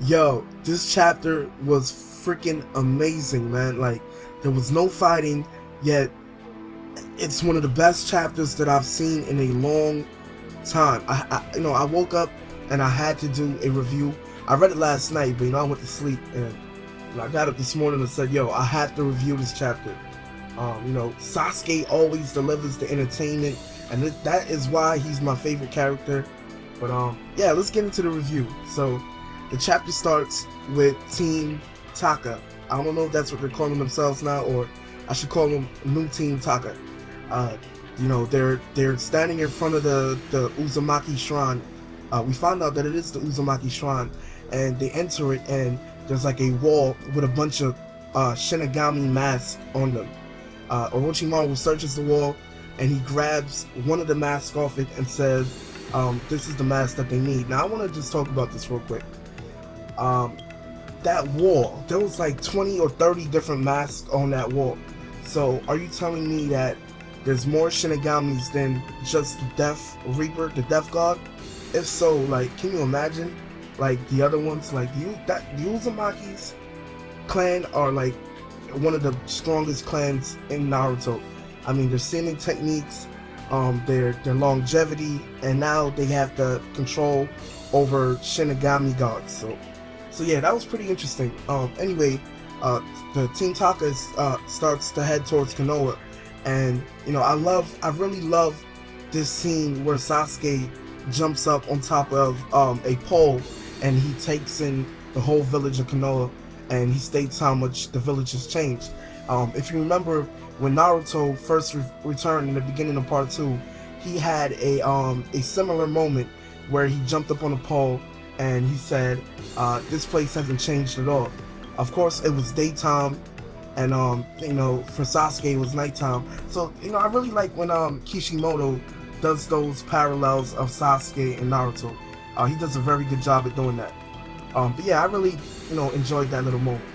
Yo, this chapter was freaking amazing, man. Like, there was no fighting, yet it's one of the best chapters that I've seen in a long time. I woke up and I had to do a review. I read it last night, but I went to sleep and I got up this morning and said, "Yo, I have to review this chapter." Sasuke always delivers the entertainment, and that is why he's my favorite character. But yeah, let's get into the review. So, the chapter starts with Team Taka. I don't know if that's what they're calling themselves now, or I should call them New Team Taka. They're standing in front of the Uzumaki Shrine. We find out that it is the Uzumaki Shrine, and they enter it, and there's like a wall with a bunch of Shinigami masks on them. Orochimaru searches the wall, and he grabs one of the masks off it and says, "This is the mask that they need." Now, I want to just talk about this real quick. That wall, there was like 20 or 30 different masks on that wall. So, are you telling me that there's more Shinigamis than just the Death Reaper, the Death God? If so, like, can you imagine, like, the other ones? Like, the Uzumaki's clan are, like, one of the strongest clans in Naruto. I mean, their sending techniques, their longevity, and now they have the control over Shinigami gods. So yeah, that was pretty interesting. Anyway, the Team Taka starts to head towards Konoha, and I really love this scene where Sasuke jumps up on top of a pole, and he takes in the whole village of Konoha, and he states how much the village has changed. If you remember, when Naruto first returned in the beginning of part 2, he had a similar moment where he jumped up on a pole and he said, "This place hasn't changed at all." Of course, it was daytime, and for Sasuke it was nighttime. So I really like when Kishimoto does those parallels of Sasuke and Naruto. He does a very good job at doing that. But yeah, I really enjoyed that little moment.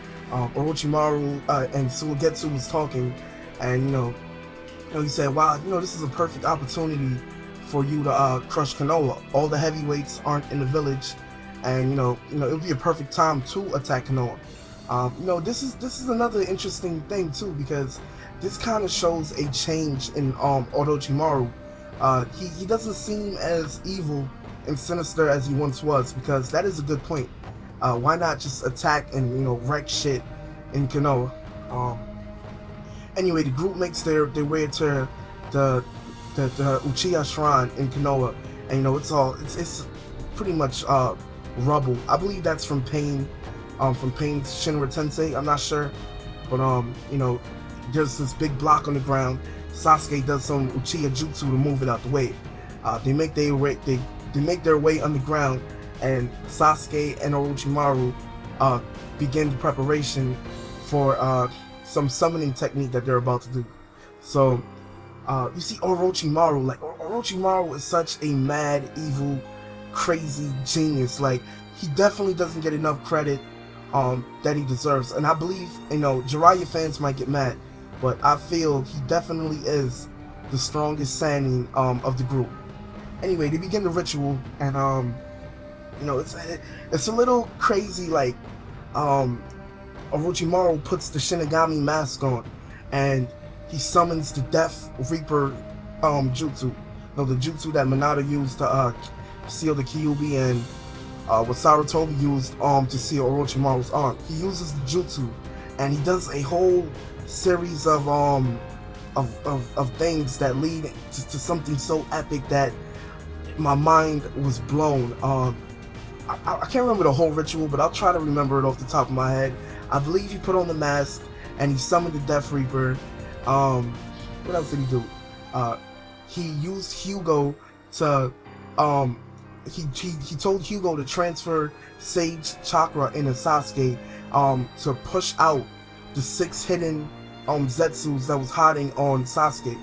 Orochimaru and Suigetsu was talking, and he said, "Wow, this is a perfect opportunity for you to crush Konoha. All the heavyweights aren't in the village, and it would be a perfect time to attack Konoha." This is another interesting thing too, because this kind of shows a change in Orochimaru. He doesn't seem as evil and sinister as he once was, because that is a good point. Why not just attack and wreck shit in Konoha? Anyway, the group makes their way to the Uchiha Shrine in Konoha, and it's pretty much rubble. I believe that's from Pain's Shinra Tensei. I'm not sure, but there's this big block on the ground. Sasuke does some Uchiha Jutsu to move it out the way. They make their way underground, and Sasuke and Orochimaru begin the preparation for some summoning technique that they're about to do. So you see Orochimaru, like Orochimaru is such a mad, evil, crazy genius. Like, he definitely doesn't get enough credit that he deserves. And I believe, Jiraiya fans might get mad, but I feel he definitely is the strongest Sannin of the group. Anyway, they begin the ritual, and it's a little crazy. Like, Orochimaru puts the Shinigami mask on, and he summons the Death Reaper jutsu. The jutsu that Minato used to seal the Kyuubi, and what Sarutobi used to seal Orochimaru's arm. He uses the jutsu, and he does a whole series of things that lead to something so epic that my mind was blown. I can't remember the whole ritual, but I'll try to remember it off the top of my head. I believe he put on the mask and he summoned the Death Reaper. What else did he do? He used Hugo to he told Hugo to transfer Sage Chakra into Sasuke to push out the 6 hidden Zetsus that was hiding on Sasuke.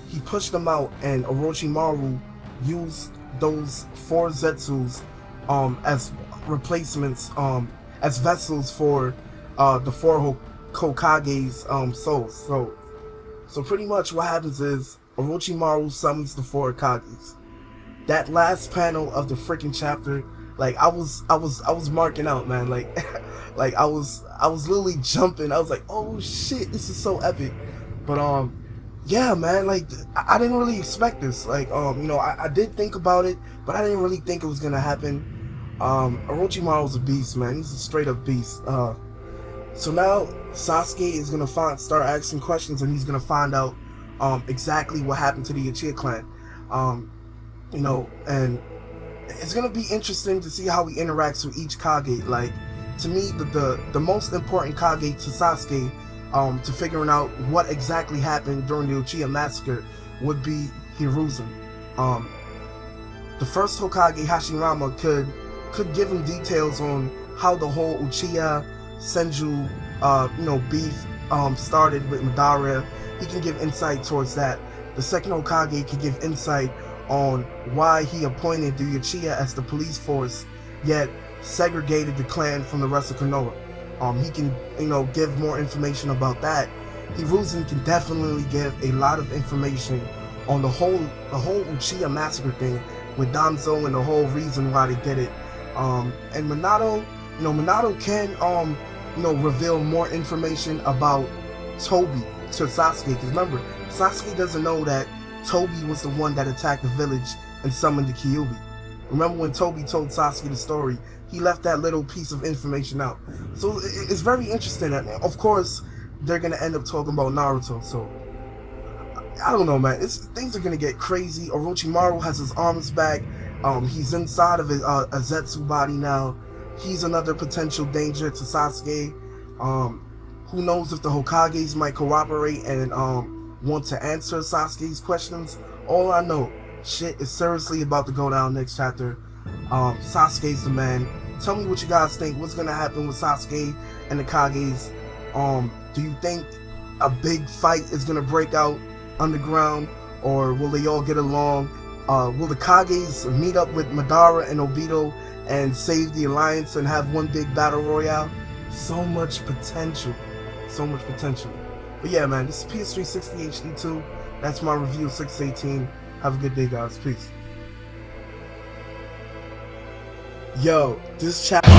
He pushed them out, and Orochimaru used those 4 Zetsus as replacements, as vessels for the 4 Hokage's souls. So pretty much what happens is Orochimaru summons the 4 Hokages. That last panel of the freaking chapter, Like I was marking out, man. Like like I was literally jumping. I was like, oh shit, this is so epic. But yeah, man, like I didn't really expect this. Like you know, I did think about it, but I didn't really think it was gonna happen. Orochimaru's a beast, man. He's a straight up beast. So now Sasuke is gonna start asking questions, and he's gonna find out exactly what happened to the Uchiha clan. You know, and it's gonna be interesting to see how he interacts with each Kage. Like, to me, the most important Kage to Sasuke, to figuring out what exactly happened during the Uchiha massacre, would be Hiruzen. The first Hokage, Hashirama, could give him details on how the whole Uchiha Senju, you know, beef started with Madara. He can give insight towards that. The second Hokage can give insight on why he appointed the Uchiha as the police force, yet segregated the clan from the rest of Konoha. He can, you know, give more information about that. Hiruzen can definitely give a lot of information on the whole Uchiha massacre thing with Danzo and the whole reason why they did it. And Minato, you know, Minato can, you know, reveal more information about Tobi to Sasuke. Because remember, Sasuke doesn't know that Tobi was the one that attacked the village and summoned the Kyuubi. Remember when Tobi told Sasuke the story, he left that little piece of information out. So it's very interesting. And of course, they're going to end up talking about Naruto. So I don't know, man. Things are going to get crazy. Orochimaru has his arms back. He's inside of his a Zetsu body now. He's another potential danger to Sasuke. Who knows if the Hokages might cooperate and want to answer Sasuke's questions. All I know, shit is seriously about to go down next chapter. Sasuke's the man. Tell me what you guys think. What's gonna happen with Sasuke and the Kages? Do you think a big fight is gonna break out underground, or will they all get along? Will the Kages meet up with Madara and Obito and save the alliance and have one big battle royale? So much potential. So much potential. But yeah, man, this is PS360 HD2. That's my review of 618. Have a good day, guys. Peace. Yo, this chapter.